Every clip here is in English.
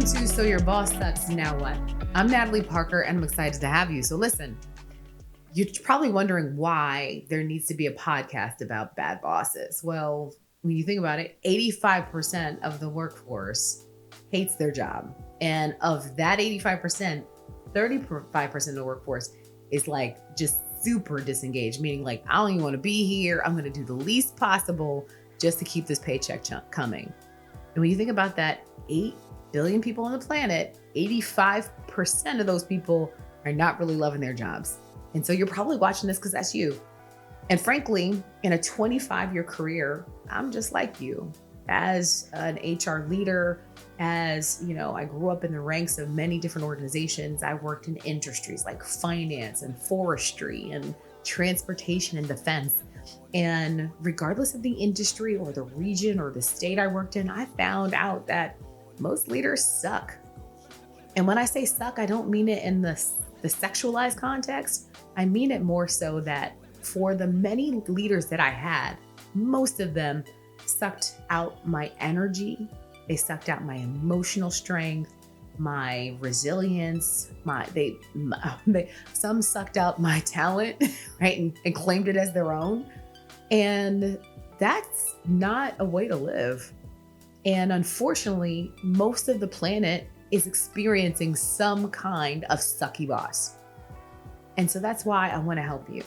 to So Your Boss Sucks, Now What? I'm Natalie Parker and I'm excited to have you. So listen, you're probably wondering why there needs to be a podcast about bad bosses. Well, when you think about it, 85% of the workforce hates their job. And of that 85%, 35% of the workforce is like just super disengaged, meaning like, I don't even want to be here. I'm going to do the least possible just to keep this paycheck coming. And when you think about that, 8 billion people on the planet, 85% of those people are not really loving their jobs. And so you're probably watching this because that's you. And frankly, in a 25-year career, I'm just like you. As an HR leader, as you know, I grew up in the ranks of many different organizations. I worked in industries like finance and forestry and transportation and defense. And regardless of the industry or the region or the state I worked in, I found out that most leaders suck. And when I say suck, I don't mean it in the sexualized context. I mean it more so that for the many leaders that I had, most of them sucked out my energy. They sucked out my emotional strength, my resilience, some sucked out my talent, right? And claimed it as their own. And that's not a way to live. And unfortunately, most of the planet is experiencing some kind of sucky boss. And so that's why I want to help you.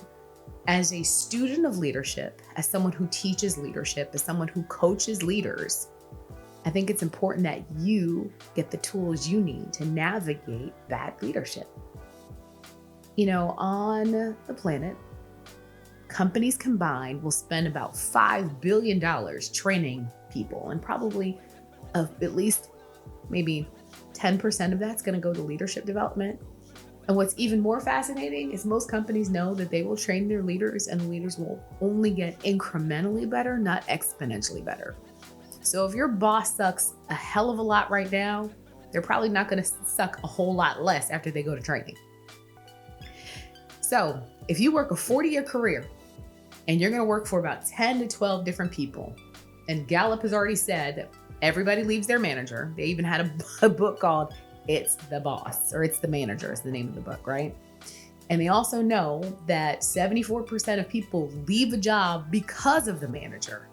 As a student of leadership, as someone who teaches leadership, as someone who coaches leaders, I think it's important that you get the tools you need to navigate bad leadership. You know, on the planet, companies combined will spend about $5 billion training people, and probably at least maybe 10% of that's going to go to leadership development. And what's even more fascinating is most companies know that they will train their leaders and the leaders will only get incrementally better, not exponentially better. So if your boss sucks a hell of a lot right now, they're probably not going to suck a whole lot less after they go to training. So if you work a 40-year career and you're going to work for about 10 to 12 different people, and Gallup has already said that everybody leaves their manager. They even had a book called It's the Boss, or It's the Manager is the name of the book, right? And they also know that 74% of people leave a job because of the manager.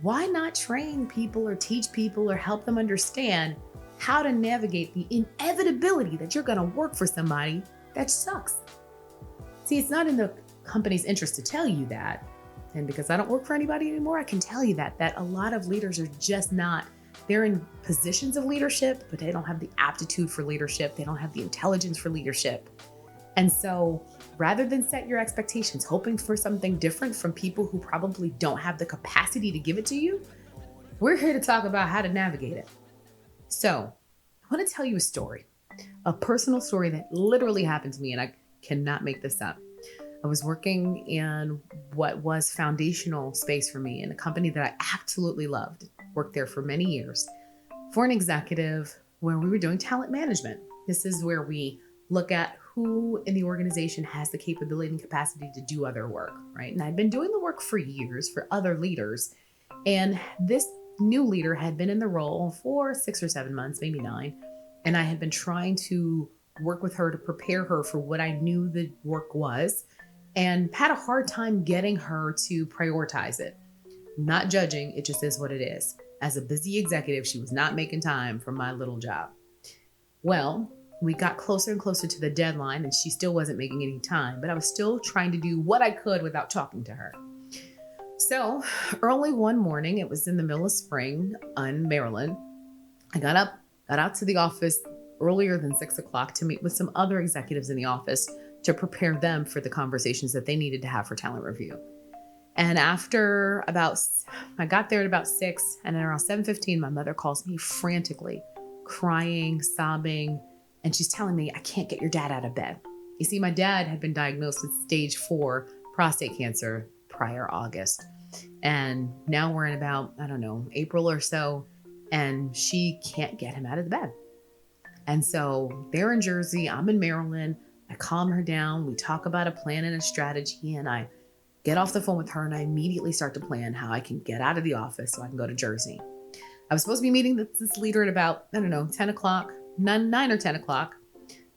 Why not train people or teach people or help them understand how to navigate the inevitability that you're going to work for somebody that sucks? See, it's not in the company's interest to tell you that. And because I don't work for anybody anymore, I can tell you that a lot of leaders are just not, they're in positions of leadership, but they don't have the aptitude for leadership. They don't have the intelligence for leadership. And so rather than set your expectations, hoping for something different from people who probably don't have the capacity to give it to you, we're here to talk about how to navigate it. So I want to tell you a story, a personal story that literally happened to me, and I cannot make this up. I was working in what was foundational space for me in a company that I absolutely loved. Worked there for many years for an executive where we were doing talent management. This is where we look at who in the organization has the capability and capacity to do other work, right? And I'd been doing the work for years for other leaders. And this new leader had been in the role for 6 or 7 months, maybe 9. And I had been trying to work with her to prepare her for what I knew the work was, and had a hard time getting her to prioritize it. Not judging, it just is what it is. As a busy executive, she was not making time for my little job. Well, we got closer and closer to the deadline and she still wasn't making any time, but I was still trying to do what I could without talking to her. So early one morning, it was in the middle of spring in Maryland. I got out to the office earlier than 6 o'clock to meet with some other executives in the office to prepare them for the conversations that they needed to have for talent review. And after I got there at about 6, and then around 7:15, my mother calls me frantically, crying, sobbing, and she's telling me, I can't get your dad out of bed. You see, my dad had been diagnosed with stage 4 prostate cancer prior August. And now we're in about, April or so, and she can't get him out of the bed. And so they're in Jersey, I'm in Maryland. I calm her down. We talk about a plan and a strategy, and I get off the phone with her and I immediately start to plan how I can get out of the office so I can go to Jersey. I was supposed to be meeting this leader at about, I don't know, 10 o'clock, 9 or 10 o'clock.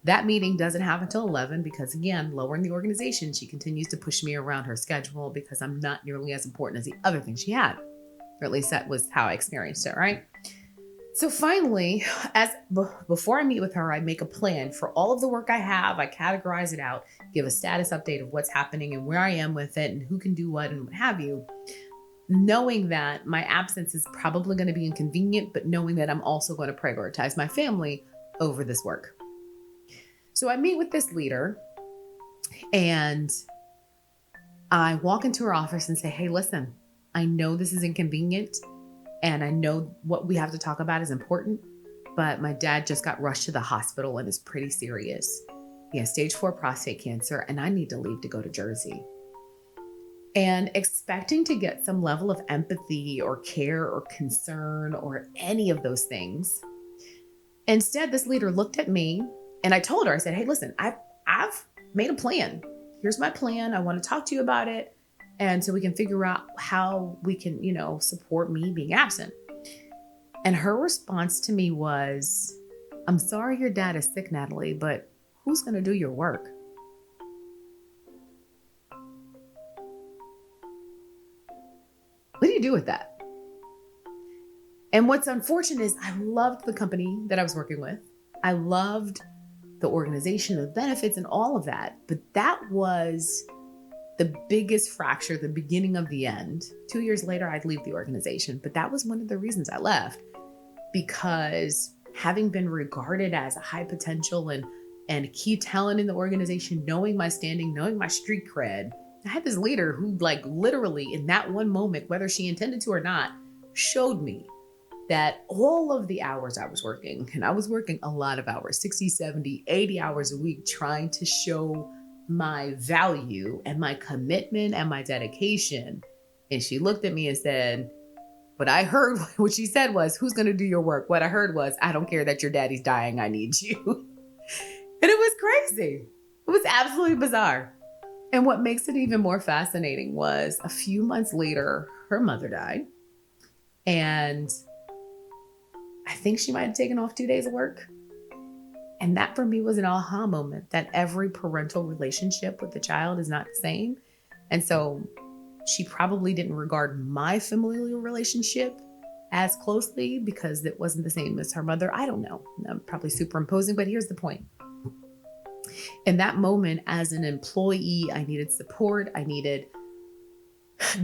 That meeting doesn't happen until 11 because, again, lower in the organization, she continues to push me around her schedule because I'm not nearly as important as the other things she had. Or at least that was how I experienced it, right? So finally, before I meet with her, I make a plan for all of the work I have. I categorize it out, give a status update of what's happening and where I am with it and who can do what and what have you. Knowing that my absence is probably going to be inconvenient, but knowing that I'm also going to prioritize my family over this work. So I meet with this leader and I walk into her office and say, hey, listen, I know this is inconvenient and I know what we have to talk about is important, but my dad just got rushed to the hospital and is pretty serious. He has stage 4 prostate cancer and I need to leave to go to Jersey. And expecting to get some level of empathy or care or concern or any of those things. Instead, this leader looked at me and I told her, I said, hey, listen, I've made a plan. Here's my plan. I want to talk to you about it. And so we can figure out how we can, support me being absent. And her response to me was, I'm sorry your dad is sick, Natalie, but who's going to do your work? What do you do with that? And what's unfortunate is I loved the company that I was working with. I loved the organization, the benefits and all of that. But that was the biggest fracture, the beginning of the end. 2 years later, I'd leave the organization. But that was one of the reasons I left, because having been regarded as a high potential and key talent in the organization, knowing my standing, knowing my street cred, I had this leader who literally in that one moment, whether she intended to or not, showed me that all of the hours I was working, and I was working a lot of hours, 60, 70, 80 hours a week, trying to show my value and my commitment and my dedication. And she looked at me and said, but I heard what she said was, who's going to do your work? What I heard was, I don't care that your daddy's dying. I need you. And it was crazy. It was absolutely bizarre. And what makes it even more fascinating was a few months later, her mother died. And I think she might have taken off 2 days of work. And that for me was an aha moment that every parental relationship with the child is not the same. And so she probably didn't regard my familial relationship as closely because it wasn't the same as her mother. I don't know. I'm probably superimposing, but here's the point. In that moment, as an employee, I needed support. I needed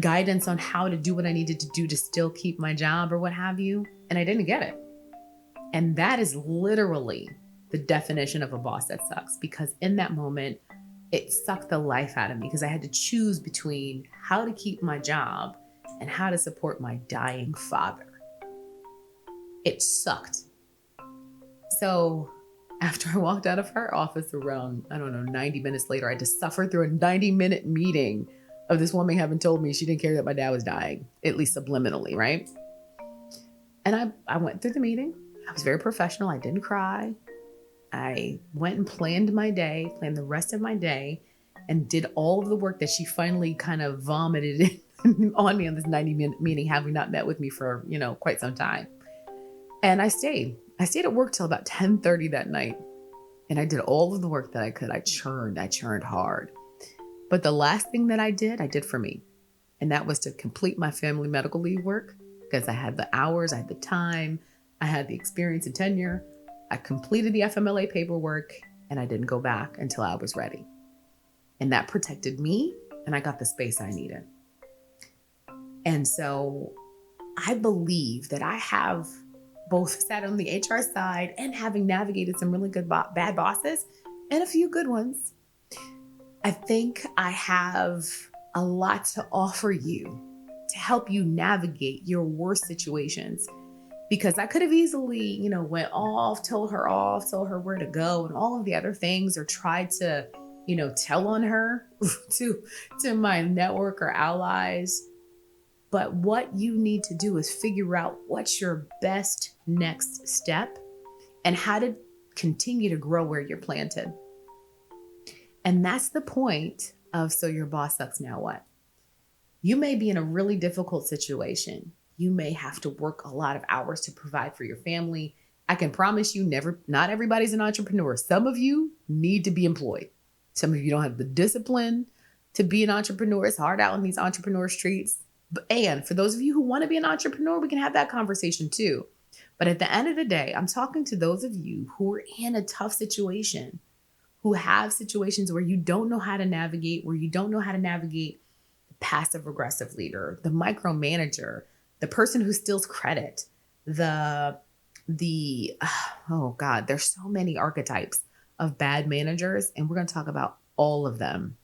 guidance on how to do what I needed to do to still keep my job or what have you. And I didn't get it. And that is literally the definition of a boss that sucks, because in that moment, it sucked the life out of me because I had to choose between how to keep my job and how to support my dying father. It sucked. So after I walked out of her office around, 90 minutes later, I had to suffer through a 90-minute meeting of this woman having told me she didn't care that my dad was dying, at least subliminally, right? And I went through the meeting. I was very professional. I didn't cry. I went and planned the rest of my day, and did all of the work that she finally kind of vomited on me on this 90-minute meeting, having not met with me for, quite some time. And I stayed at work till about 10:30 that night. And I did all of the work that I could. I churned hard. But the last thing that I did for me. And that was to complete my family medical leave work, because I had the hours, I had the time, I had the experience and tenure. I completed the FMLA paperwork and I didn't go back until I was ready. And that protected me and I got the space I needed. And so I believe that I have both sat on the HR side and having navigated some really good bad bosses and a few good ones. I think I have a lot to offer you to help you navigate your worst situations. Because I could have easily, went off, told her where to go and all of the other things, or tried to, tell on her to my network or allies. But what you need to do is figure out what's your best next step and how to continue to grow where you're planted. And that's the point of So Your Boss Sucks, Now What? You may be in a really difficult situation. You may have to work a lot of hours to provide for your family. I can promise you, not everybody's an entrepreneur. Some of you need to be employed. Some of you don't have the discipline to be an entrepreneur. It's hard out in these entrepreneur streets. And for those of you who want to be an entrepreneur, we can have that conversation too. But at the end of the day, I'm talking to those of you who are in a tough situation, who have situations where you don't know how to navigate, the passive aggressive leader, the micromanager, the person who steals credit, oh God, there's so many archetypes of bad managers, and we're going to talk about all of them.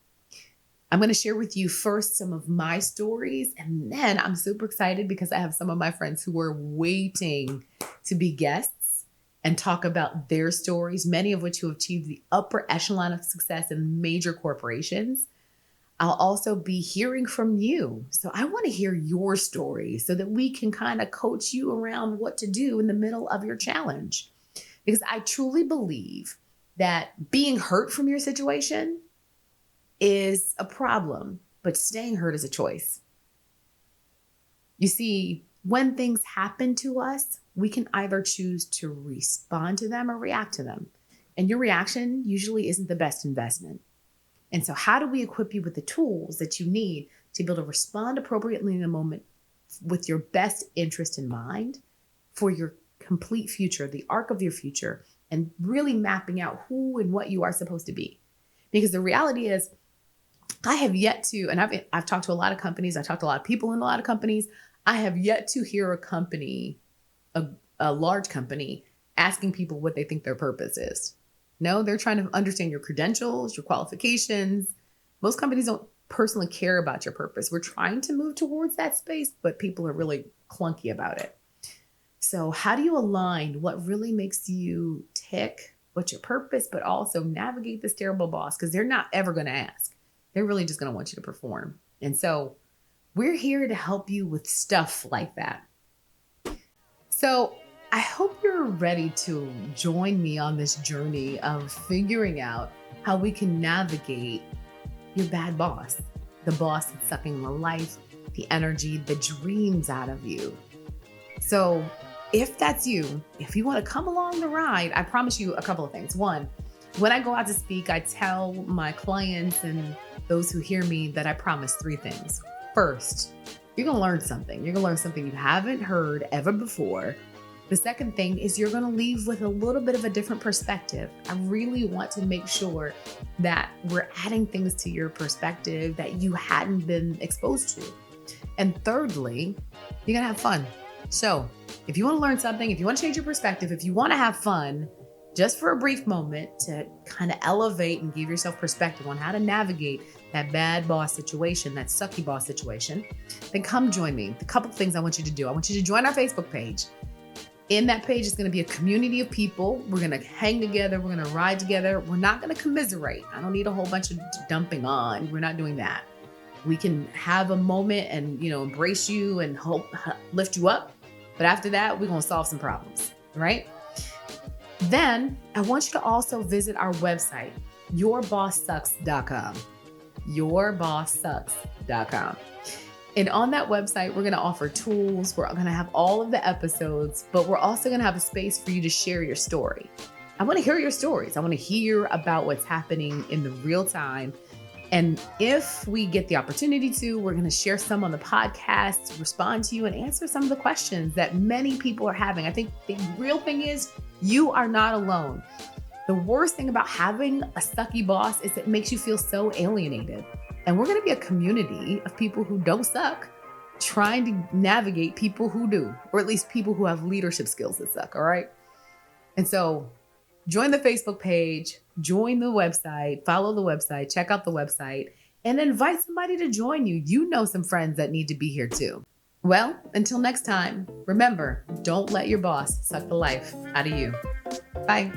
I'm going to share with you first some of my stories, and then I'm super excited because I have some of my friends who are waiting to be guests and talk about their stories, many of which who have achieved the upper echelon of success in major corporations. I'll also be hearing from you. So I want to hear your story so that we can kind of coach you around what to do in the middle of your challenge. Because I truly believe that being hurt from your situation is a problem, but staying hurt is a choice. You see, when things happen to us, we can either choose to respond to them or react to them. And your reaction usually isn't the best investment. And so how do we equip you with the tools that you need to be able to respond appropriately in the moment with your best interest in mind for your complete future, the arc of your future, and really mapping out who and what you are supposed to be? Because the reality is, I have yet to, and I've talked to a lot of companies, I talked to a lot of people in a lot of companies. I have yet to hear a company, a large company, asking people what they think their purpose is. No, they're trying to understand your credentials, your qualifications. Most companies don't personally care about your purpose. We're trying to move towards that space, but people are really clunky about it. So how do you align what really makes you tick, what's your purpose, but also navigate this terrible boss? Because they're not ever going to ask. They're really just going to want you to perform. And so we're here to help you with stuff like that. So I hope you're ready to join me on this journey of figuring out how we can navigate your bad boss, the boss that's sucking the life, the energy, the dreams out of you. So if that's you, if you want to come along the ride, I promise you a couple of things. One, when I go out to speak, I tell my clients and those who hear me that I promise 3 things. First, you're going to learn something. You're going to learn something you haven't heard ever before. The second thing is you're going to leave with a little bit of a different perspective. I really want to make sure that we're adding things to your perspective that you hadn't been exposed to. And thirdly, you're going to have fun. So if you want to learn something, if you want to change your perspective, if you want to have fun, just for a brief moment to kind of elevate and give yourself perspective on how to navigate that bad boss situation, that sucky boss situation, then come join me. A couple of things I want you to do. I want you to join our Facebook page. In that page, it's going to be a community of people. We're going to hang together. We're going to ride together. We're not going to commiserate. I don't need a whole bunch of dumping on. We're not doing that. We can have a moment and, embrace you and lift you up. But after that, we're going to solve some problems, right? Then I want you to also visit our website, yourbosssucks.com. Yourbosssucks.com. And on that website, we're going to offer tools. We're going to have all of the episodes, but we're also going to have a space for you to share your story. I want to hear your stories. I want to hear about what's happening in the real time. And if we get the opportunity to, we're going to share some on the podcast, respond to you, and answer some of the questions that many people are having. I think the real thing is you are not alone. The worst thing about having a sucky boss is it makes you feel so alienated. And we're going to be a community of people who don't suck, trying to navigate people who do, or at least people who have leadership skills that suck, all right? And so join the Facebook page, join the website, follow the website, check out the website, and invite somebody to join you. You know some friends that need to be here too. Well, until next time, remember, don't let your boss suck the life out of you. Bye.